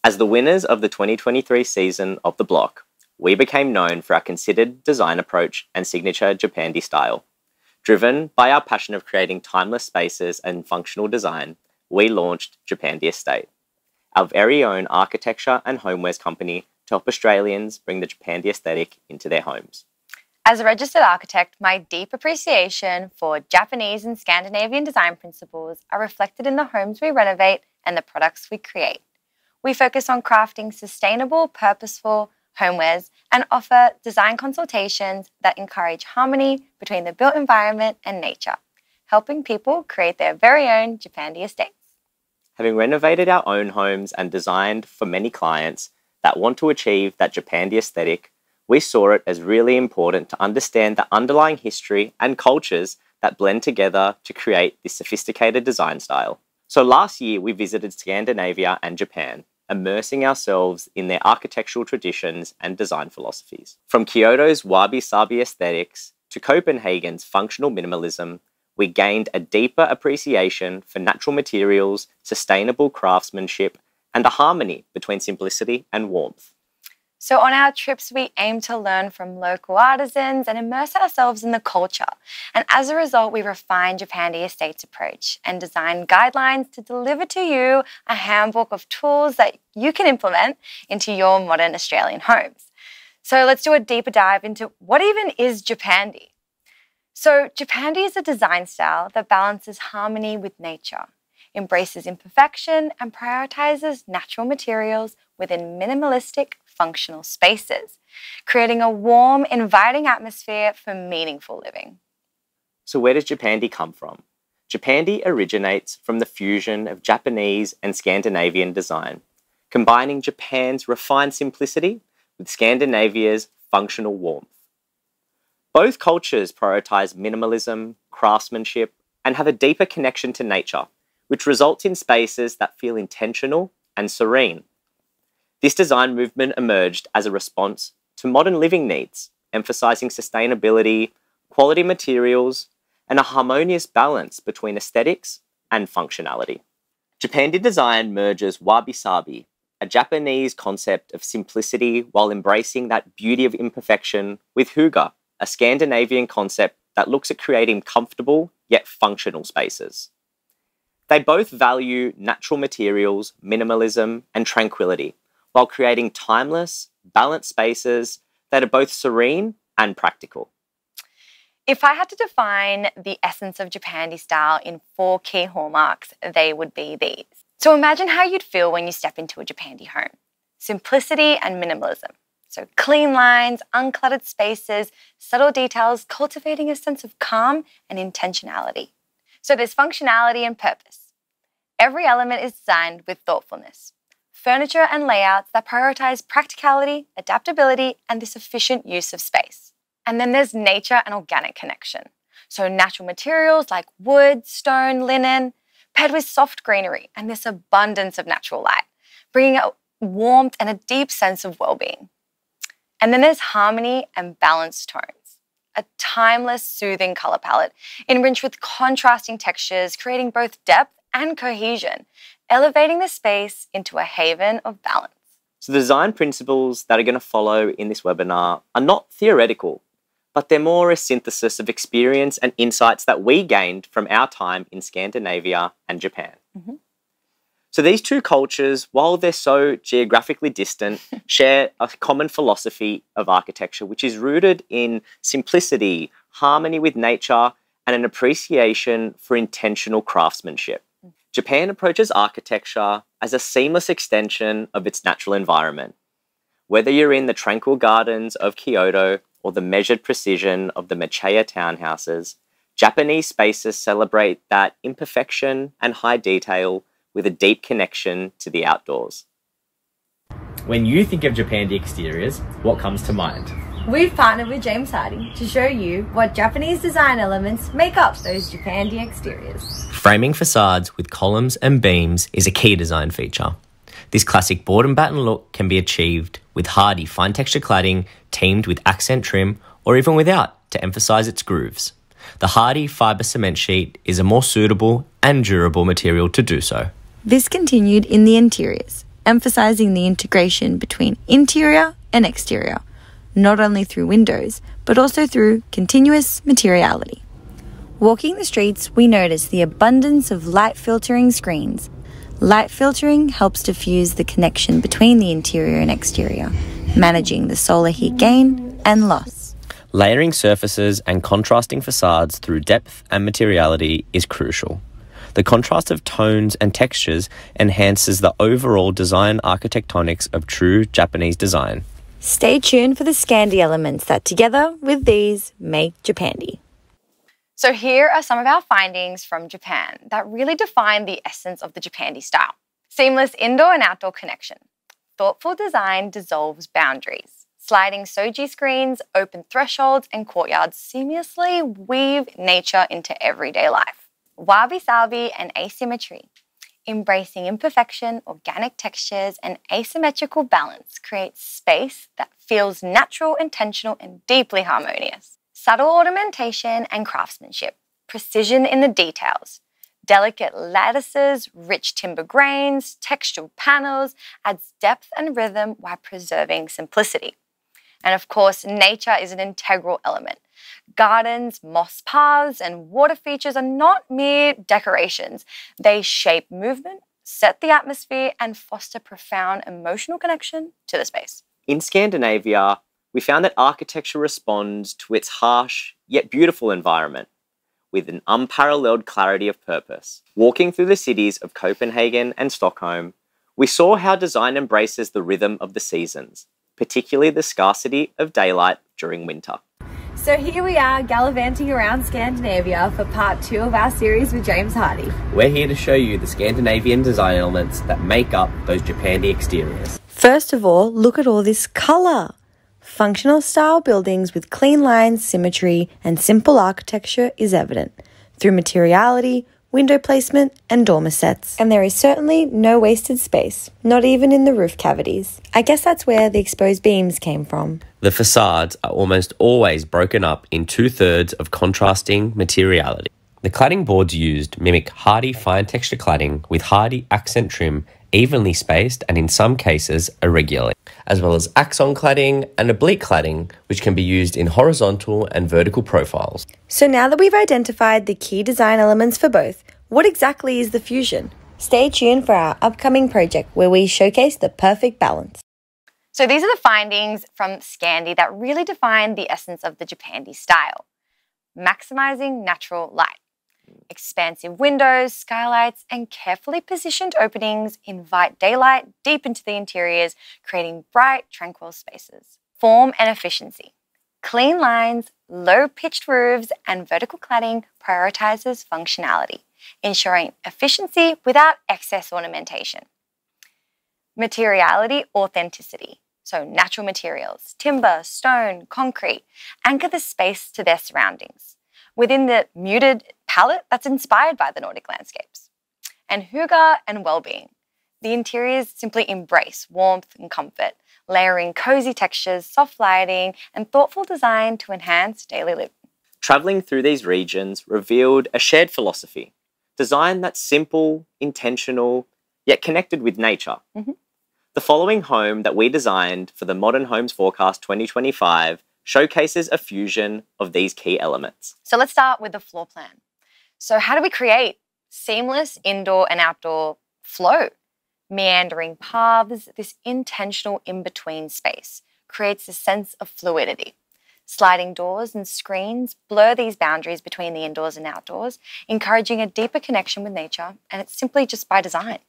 As the winners of the 2023 season of The Block, we became known for our considered design approach and signature Japandi style. Driven by our passion of creating timeless spaces and functional design, we launched Japandi Estate, our very own architecture and homewares company to help Australians bring the Japandi aesthetic into their homes. As a registered architect, my deep appreciation for Japanese and Scandinavian design principles are reflected in the homes we renovate and the products we create. We focus on crafting sustainable, purposeful homewares and offer design consultations that encourage harmony between the built environment and nature, helping people create their very own Japandi estates. Having renovated our own homes and designed for many clients that want to achieve that Japandi aesthetic, we saw it as really important to understand the underlying history and cultures that blend together to create this sophisticated design style. So last year, we visited Scandinavia and Japan, immersing ourselves in their architectural traditions and design philosophies. From Kyoto's wabi-sabi aesthetics to Copenhagen's functional minimalism, we gained a deeper appreciation for natural materials, sustainable craftsmanship, and a harmony between simplicity and warmth. So on our trips, we aim to learn from local artisans and immerse ourselves in the culture. And as a result, we refine Japandi Estate's approach and design guidelines to deliver to you a handbook of tools that you can implement into your modern Australian homes. So let's do a deeper dive into what even is Japandi. So Japandi is a design style that balances harmony with nature, embraces imperfection, and prioritizes natural materials within minimalistic, functional spaces, creating a warm, inviting atmosphere for meaningful living. So where does Japandi come from? Japandi originates from the fusion of Japanese and Scandinavian design, combining Japan's refined simplicity with Scandinavia's functional warmth. Both cultures prioritize minimalism, craftsmanship, and have a deeper connection to nature, which results in spaces that feel intentional and serene. This design movement emerged as a response to modern living needs, emphasizing sustainability, quality materials, and a harmonious balance between aesthetics and functionality. Japandi design merges wabi-sabi, a Japanese concept of simplicity while embracing that beauty of imperfection, with hygge, a Scandinavian concept that looks at creating comfortable yet functional spaces. They both value natural materials, minimalism, and tranquility, while creating timeless, balanced spaces that are both serene and practical. If I had to define the essence of Japandi style in 4 key hallmarks, they would be these. So imagine how you'd feel when you step into a Japandi home. Simplicity and minimalism. So clean lines, uncluttered spaces, subtle details, cultivating a sense of calm and intentionality. So there's functionality and purpose. Every element is designed with thoughtfulness. Furniture and layouts that prioritize practicality, adaptability, and this efficient use of space. And then there's nature and organic connection. So natural materials like wood, stone, linen, paired with soft greenery and this abundance of natural light, bringing out warmth and a deep sense of well-being. And then there's harmony and balanced tones. A timeless, soothing colour palette, enriched with contrasting textures, creating both depth and cohesion, elevating the space into a haven of balance. So the design principles that are going to follow in this webinar are not theoretical, but they're more a synthesis of experience and insights that we gained from our time in Scandinavia and Japan. Mm-hmm. So these two cultures, while they're so geographically distant, share a common philosophy of architecture, which is rooted in simplicity, harmony with nature, and an appreciation for intentional craftsmanship. Japan approaches architecture as a seamless extension of its natural environment. Whether you're in the tranquil gardens of Kyoto or the measured precision of the Machiya townhouses, Japanese spaces celebrate that imperfection and high detail with a deep connection to the outdoors. When you think of Japandi exteriors, what comes to mind? We've partnered with James Hardy to show you what Japanese design elements make up those Japandi exteriors. Framing facades with columns and beams is a key design feature. This classic board and batten look can be achieved with hardy fine texture cladding teamed with accent trim or even without to emphasize its grooves. The hardy fibre cement sheet is a more suitable and durable material to do so. This continued in the interiors. emphasizing the integration between interior and exterior, not only through windows, but also through continuous materiality. Walking the streets, we notice the abundance of light filtering screens. Light filtering helps diffuse the connection between the interior and exterior, managing the solar heat gain and loss. Layering surfaces and contrasting facades through depth and materiality is crucial. The contrast of tones and textures enhances the overall design architectonics of true Japanese design. Stay tuned for the Scandi elements that together with these make Japandi. So here are some of our findings from Japan that really define the essence of the Japandi style. Seamless indoor and outdoor connection. Thoughtful design dissolves boundaries. Sliding soji screens, open thresholds, and courtyards seamlessly weave nature into everyday life. Wabi-sabi and asymmetry. Embracing imperfection, organic textures, and asymmetrical balance creates space that feels natural, intentional, and deeply harmonious. Subtle ornamentation and craftsmanship. Precision in the details. Delicate lattices, rich timber grains, textural panels adds depth and rhythm while preserving simplicity. And of course, nature is an integral element. Gardens, moss paths, and water features are not mere decorations. They shape movement, set the atmosphere, and foster profound emotional connection to the space. In Scandinavia, we found that architecture responds to its harsh yet beautiful environment with an unparalleled clarity of purpose. Walking through the cities of Copenhagen and Stockholm, we saw how design embraces the rhythm of the seasons, particularly the scarcity of daylight during winter. So here we are gallivanting around Scandinavia for part 2 of our series with James Hardy. We're here to show you the Scandinavian design elements that make up those Japandi exteriors. First of all, look at all this colour. Functional style buildings with clean lines, symmetry, and simple architecture is evident through materiality, window placement, and dormer sets. And there is certainly no wasted space, not even in the roof cavities. I guess that's where the exposed beams came from. The facades are almost always broken up in 2/3 of contrasting materiality. The cladding boards used mimic hardy fine texture cladding with hardy accent trim evenly spaced and in some cases irregularly, as well as axon cladding and oblique cladding, which can be used in horizontal and vertical profiles. So now that we've identified the key design elements for both, what exactly is the fusion? Stay tuned for our upcoming project where we showcase the perfect balance. So these are the findings from Scandi that really define the essence of the Japandi style. Maximizing natural light. Expansive windows, skylights, and carefully positioned openings invite daylight deep into the interiors, creating bright, tranquil spaces. Form and efficiency. Clean lines, low-pitched roofs, and vertical cladding prioritizes functionality, ensuring efficiency without excess ornamentation. Materiality, authenticity. So natural materials, timber, stone, concrete, anchor the space to their surroundings within the muted palette that's inspired by the Nordic landscapes. And hygge and well-being. The interiors simply embrace warmth and comfort, layering cozy textures, soft lighting, and thoughtful design to enhance daily living. Travelling through these regions revealed a shared philosophy, design that's simple, intentional, yet connected with nature. The following home that we designed for the Modern Homes Forecast 2025 showcases a fusion of these key elements. So let's start with the floor plan. So how do we create seamless indoor and outdoor flow? Meandering paths, this intentional in-between space creates a sense of fluidity. Sliding doors and screens blur these boundaries between the indoors and outdoors, encouraging a deeper connection with nature, and it's simply just by design.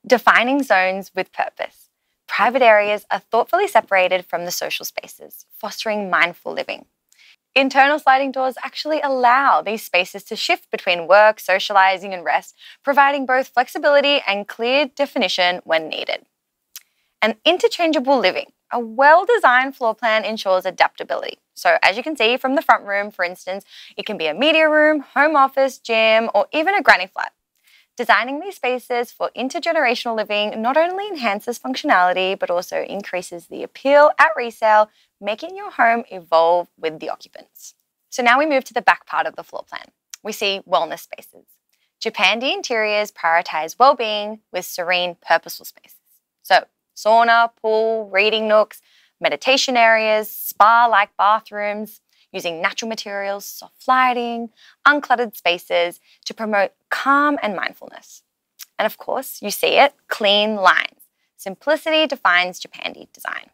Defining zones with purpose. Private areas are thoughtfully separated from the social spaces, fostering mindful living. Internal sliding doors actually allow these spaces to shift between work, socializing, and rest, providing both flexibility and clear definition when needed. And interchangeable living. A well-designed floor plan ensures adaptability. So as you can see from the front room, for instance, it can be a media room, home office, gym, or even a granny flat. Designing these spaces for intergenerational living not only enhances functionality, but also increases the appeal at resale, making your home evolve with the occupants. So now we move to the back part of the floor plan. We see wellness spaces. Japandi interiors prioritize well-being with serene, purposeful spaces. So sauna, pool, reading nooks, meditation areas, spa-like bathrooms, using natural materials, soft lighting, uncluttered spaces to promote calm and mindfulness. And of course, you see it, clean lines. Simplicity defines Japandi design.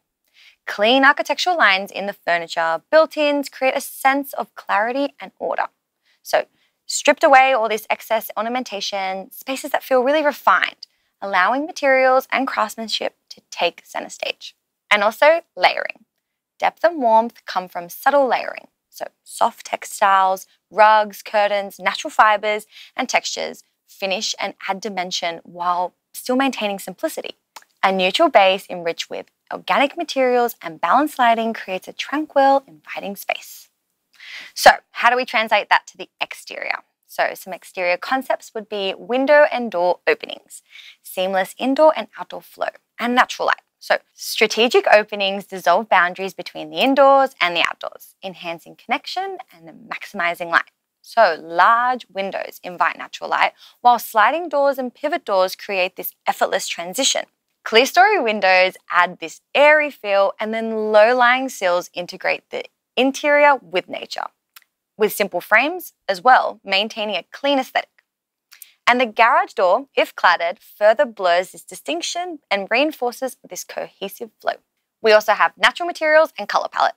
Clean architectural lines in the furniture, built-ins create a sense of clarity and order. So stripped away all this excess ornamentation, spaces that feel really refined, allowing materials and craftsmanship to take center stage. And also layering. Depth and warmth come from subtle layering. So soft textiles, rugs, curtains, natural fibers, and textures finish and add dimension while still maintaining simplicity. A neutral base enriched with organic materials and balanced lighting creates a tranquil, inviting space. So how do we translate that to the exterior? So some exterior concepts would be window and door openings, seamless indoor and outdoor flow, and natural light. So strategic openings dissolve boundaries between the indoors and the outdoors, enhancing connection and maximizing light. So large windows invite natural light, while sliding doors and pivot doors create this effortless transition. Clerestory windows add this airy feel, and then low-lying sills integrate the interior with nature, with simple frames as well, maintaining a clean aesthetic. And the garage door, if cladded, further blurs this distinction and reinforces this cohesive flow. We also have natural materials and color palette.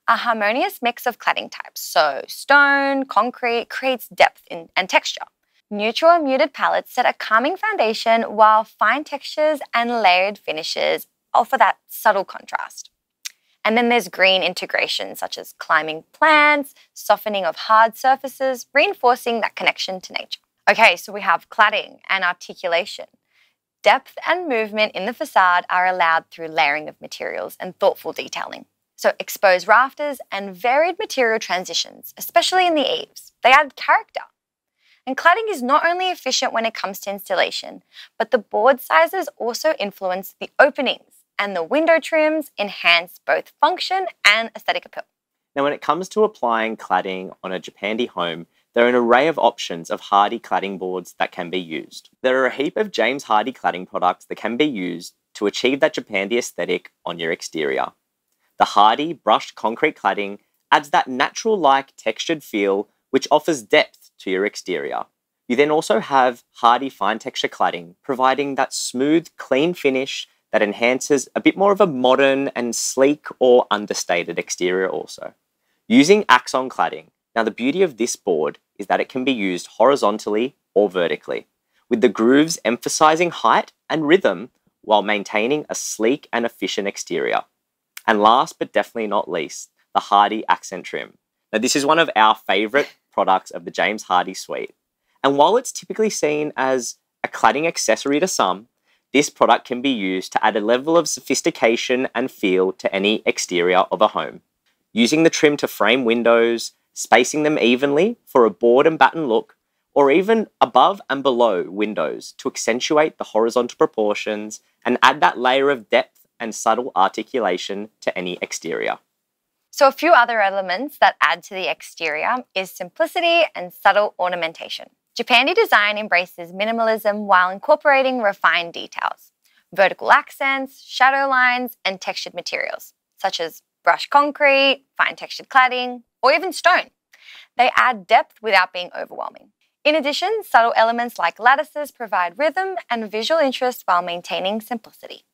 A harmonious mix of cladding types, so stone, concrete, creates depth and texture. Neutral and muted palettes set a calming foundation, while fine textures and layered finishes offer that subtle contrast. And then there's green integration, such as climbing plants, softening of hard surfaces, reinforcing that connection to nature. Okay, so we have cladding and articulation. Depth and movement in the facade are allowed through layering of materials and thoughtful detailing. So exposed rafters and varied material transitions, especially in the eaves, they add character. And cladding is not only efficient when it comes to installation, but the board sizes also influence the openings, and the window trims enhance both function and aesthetic appeal. Now, when it comes to applying cladding on a Japandi home, there are an array of options of Hardie cladding boards that can be used. There are a heap of James Hardie cladding products that can be used to achieve that Japandi aesthetic on your exterior. The Hardie brushed concrete cladding adds that natural-like textured feel which offers depth to your exterior. You then also have Hardie fine texture cladding, providing that smooth, clean finish that enhances a bit more of a modern and sleek or understated exterior also. Using Axon cladding. Now the beauty of this board is that it can be used horizontally or vertically, with the grooves emphasizing height and rhythm while maintaining a sleek and efficient exterior. And last but definitely not least, the Hardie accent trim. Now this is one of our favorite products of the James Hardie suite. And while it's typically seen as a cladding accessory to some, this product can be used to add a level of sophistication and feel to any exterior of a home. Using the trim to frame windows, spacing them evenly for a board and batten look, or even above and below windows to accentuate the horizontal proportions and add that layer of depth and subtle articulation to any exterior. So a few other elements that add to the exterior is simplicity and subtle ornamentation. Japandi design embraces minimalism while incorporating refined details, vertical accents, shadow lines, and textured materials, such as brushed concrete, fine textured cladding, or even stone. They add depth without being overwhelming. In addition, subtle elements like lattices provide rhythm and visual interest while maintaining simplicity.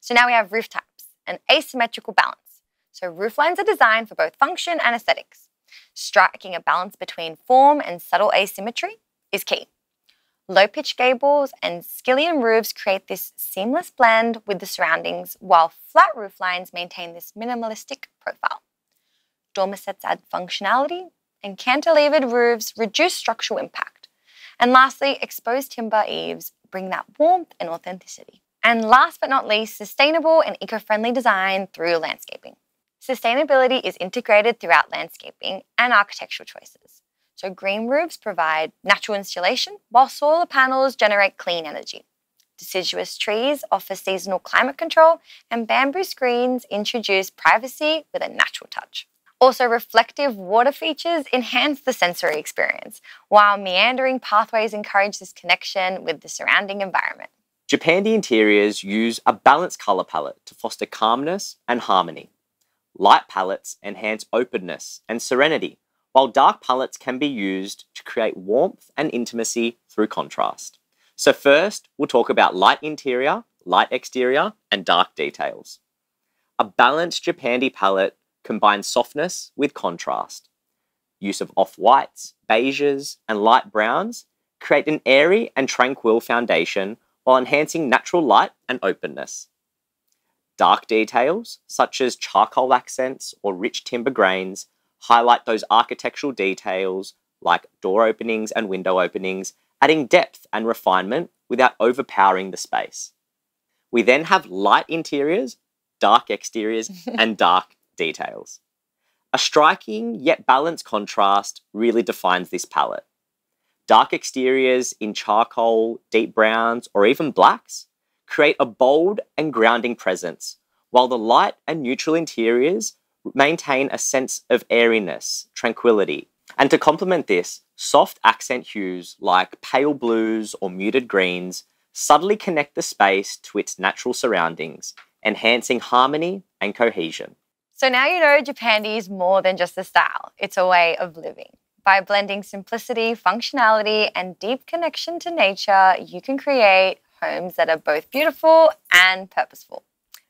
So now we have roof types, an asymmetrical balance. So roof lines are designed for both function and aesthetics. Striking a balance between form and subtle asymmetry is key. Low-pitched gables and skillion roofs create this seamless blend with the surroundings, while flat roof lines maintain this minimalistic profile. Dormer sets add functionality, and cantilevered roofs reduce structural impact. And lastly, exposed timber eaves bring that warmth and authenticity. And last but not least, sustainable and eco-friendly design through landscaping. Sustainability is integrated throughout landscaping and architectural choices. So green roofs provide natural insulation, while solar panels generate clean energy. Deciduous trees offer seasonal climate control, and bamboo screens introduce privacy with a natural touch. Also, reflective water features enhance the sensory experience, while meandering pathways encourage this connection with the surrounding environment. Japandi interiors use a balanced colour palette to foster calmness and harmony. Light palettes enhance openness and serenity, while dark palettes can be used to create warmth and intimacy through contrast. So first, we'll talk about light interior, light exterior, and dark details. A balanced Japandi palette combines softness with contrast. Use of off-whites, beiges, and light browns create an airy and tranquil foundation while enhancing natural light and openness. Dark details, such as charcoal accents or rich timber grains, highlight those architectural details like door openings and window openings, adding depth and refinement without overpowering the space. We then have light interiors, dark exteriors, and dark details. A striking yet balanced contrast really defines this palette. Dark exteriors in charcoal, deep browns, or even blacks create a bold and grounding presence, while the light and neutral interiors maintain a sense of airiness, tranquility. And to complement this, soft accent hues like pale blues or muted greens subtly connect the space to its natural surroundings, enhancing harmony and cohesion. So now you know Japandi is more than just a style, it's a way of living. By blending simplicity, functionality, and deep connection to nature, you can create homes that are both beautiful and purposeful.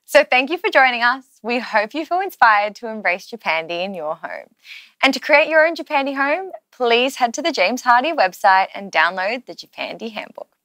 So thank you for joining us. We hope you feel inspired to embrace Japandi in your home. And to create your own Japandi home, please head to the James Hardie website and download the Japandi Handbook.